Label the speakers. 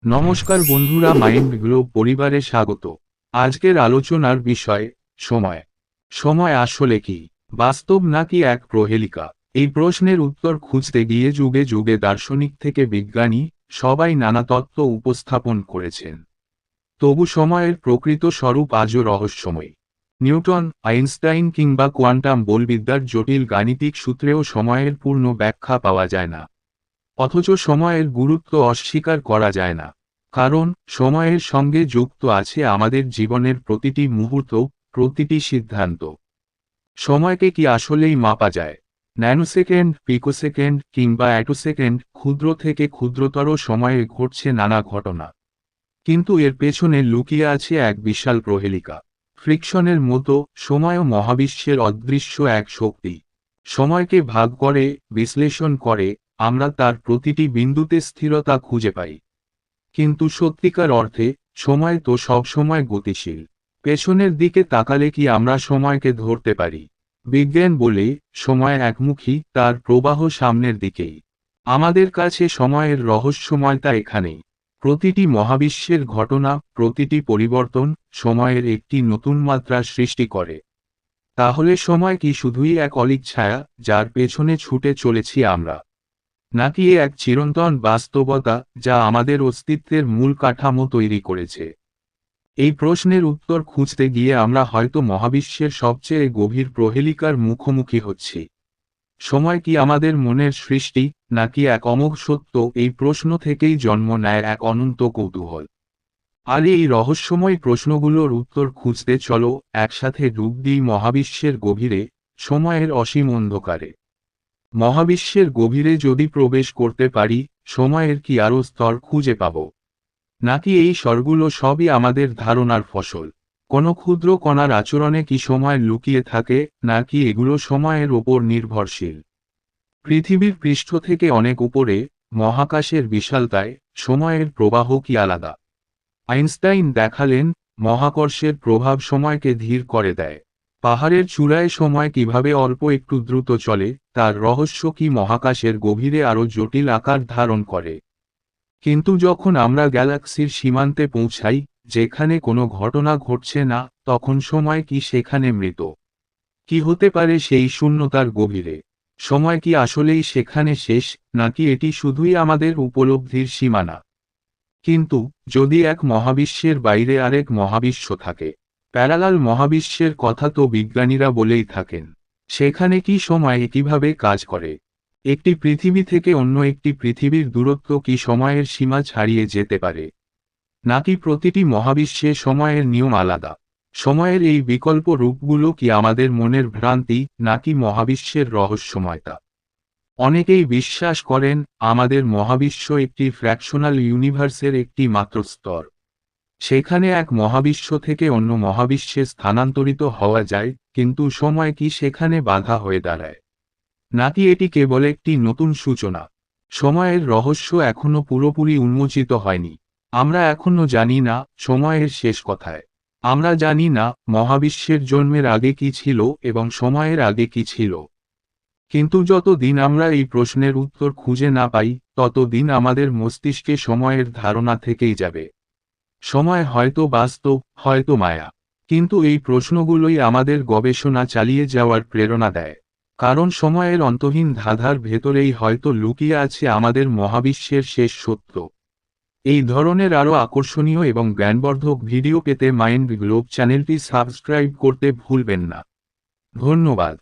Speaker 1: নমস্কার বন্ধুরা, mind globe পরিবারে স্বাগত। আজকের আলোচনার বিষয় সময়। সময় আসলে কি, বাস্তব নাকি এক প্রহেলিকা? এই প্রশ্নের উত্তর খুঁজতে গিয়ে যুগে যুগে দার্শনিক থেকে বিজ্ঞানী সবাই নানা তত্ত্ব উপস্থাপন করেছেন। তবু সময়ের প্রকৃত স্বরূপ আজও রহস্যময়। নিউটন, আইনস্টাইন কিংবা কোয়ান্টাম বলবিদ্যার জটিল গাণিতিক সূত্রেও সময়ের পূর্ণ ব্যাখ্যা পাওয়া যায় না। অথচ সময়ের গুরুত্ব অস্বীকার করা যায় না। কারণ সময়ের সঙ্গে যুক্ত আছে আমাদের জীবনের প্রতিটি মুহূর্ত, প্রতিটি সিদ্ধান্ত। সময়কে কি আসলেই মাপা যায়? ন্যানোসেকেন্ড, পিকোসেকেন্ড কিংবা অ্যাটোসেকেন্ড, ক্ষুদ্র থেকে ক্ষুদ্রতর সময়ে ঘটছে নানা ঘটনা। কিন্তু এর পেছনে লুকিয়ে আছে এক বিশাল প্রহেলিকা। ফ্রিকশনের মতো সময়ও মহাবিশ্বের অদৃশ্য এক শক্তি। সময়কে ভাগ করে, বিশ্লেষণ করে আমরা তার প্রতিটি বিন্দুতে স্থিরতা খুঁজে পাই। কিন্তু সত্যিকার অর্থে সময় তো সবসময় গতিশীল। পেছনের দিকে তাকালে কি আমরা সময়কে ধরতে পারি? বিজ্ঞান বলে সময় একমুখী, তার প্রবাহ সামনের দিকেই। আমাদের কাছে সময়ের রহস্যময়তা এখানেই। প্রতিটি মহাবিশ্বের ঘটনা, প্রতিটি পরিবর্তন সময়ের একটি নতুন মাত্রা সৃষ্টি করে। তাহলে সময় কি শুধুই এক অলীক ছায়া, যার পেছনে ছুটে চলেছি আমরা? নাকি এ এক চিরন্তন বাস্তবতা, যা আমাদের অস্তিত্বের মূল কাঠামো তৈরি করেছে? এই প্রশ্নের উত্তর খুঁজতে গিয়ে আমরা হয়তো মহাবিশ্বের সবচেয়ে গভীর প্রহেলিকার মুখোমুখি হচ্ছি। সময় কি আমাদের মনের সৃষ্টি, নাকি এক অমোঘ সত্য? এই প্রশ্ন থেকেই জন্ম নেয় এক অনন্ত কৌতূহল। আর এই রহস্যময় প্রশ্নগুলোর উত্তর খুঁজতে চলো একসাথে ডুব দিই মহাবিশ্বের গভীরে, সময়ের অসীম অন্ধকারে। মহাবিশ্বের গভীরে যদি প্রবেশ করতে পারি, সময়ের কি আরও স্তর খুঁজে পাব? নাকি এই স্তরগুলো সবই আমাদের ধারণার ফসল? কোনো ক্ষুদ্র কণার আচরণে কি সময় লুকিয়ে থাকে, নাকি এগুলো সময়ের ওপর নির্ভরশীল? পৃথিবীর পৃষ্ঠ থেকে অনেক উপরে, মহাকাশের বিশালতায় সময়ের প্রবাহ কি আলাদা? আইনস্টাইন দেখালেন, মহাকর্ষের প্রভাব সময়কে ধীর করে দেয়। পাহাড়ের চূড়ায় সময় কিভাবে অল্প একটু দ্রুত চলে, তার রহস্য কি মহাকাশের গভীরে আরও জটিল আকার ধারণ করে। কিন্তু যখন আমরা গ্যালাক্সির সীমান্তে পৌঁছাই, যেখানে কোনো ঘটনা ঘটছে না, তখন সময় কি সেখানে মৃত? কি হতে পারে সেই শূন্যতার গভীরে? সময় কি আসলেই সেখানে শেষ, নাকি এটি শুধুই আমাদের উপলব্ধির সীমানা? কিন্তু যদি এক মহাবিশ্বের বাইরে আরেক মহাবিশ্ব থাকে, প্যারালাল মহাবিশ্বের কথা তো বিজ্ঞানীরা বলেই থাকেন, সেখানে কি সময় কিভাবে কাজ করে? একটি পৃথিবী থেকে অন্য একটি পৃথিবীর দূরত্ব কি সময়ের সীমা ছাড়িয়ে যেতে পারে? নাকি প্রতিটি মহাবিশ্বে সময়ের নিয়ম আলাদা? সময়ের এই বিকল্প রূপগুলো কি আমাদের মনের ভ্রান্তি, নাকি মহাবিশ্বের রহস্যময়তা? অনেকেই বিশ্বাস করেন, আমাদের মহাবিশ্ব একটি ফ্র্যাকশনাল ইউনিভার্সের একটি মাত্র স্তর। সেখানে এক মহাবিশ্ব থেকে অন্য মহাবিশ্বে স্থানান্তরিত হওয়া যায়, কিন্তু সময় কি সেখানে বাধা হয়ে দাঁড়ায়? নাকি এটি কেবল একটি নতুন সূচনা? সময়ের রহস্য এখনও পুরোপুরি উন্মোচিত হয়নি। আমরা এখনও জানি না সময়ের শেষ কথায়। আমরা জানি না মহাবিশ্বের জন্মের আগে কি ছিল এবং সময়ের আগে কি ছিল। কিন্তু যত দিন আমরা এই প্রশ্নের উত্তর খুঁজে না পাই, তত দিন আমাদের মস্তিষ্কে সময়ের ধারণা থেকেই যাবে। সময় হয়তো বাস্তব, হয়তো মায়া। কিন্তু এই প্রশ্নগুলোই আমাদের গবেষণা চালিয়ে যাওয়ার প্রেরণা দেয়। কারণ সময়ের অন্তহীন ধাঁধার ভেতরেই হয়তো লুকিয়ে আছে আমাদের মহাবিশ্বের শেষ সত্য। এই ধরনের আরও আকর্ষণীয় এবং জ্ঞানবর্ধক ভিডিও পেতে মাইন্ড গ্লোব চ্যানেলটি সাবস্ক্রাইব করতে ভুলবেন না। ধন্যবাদ।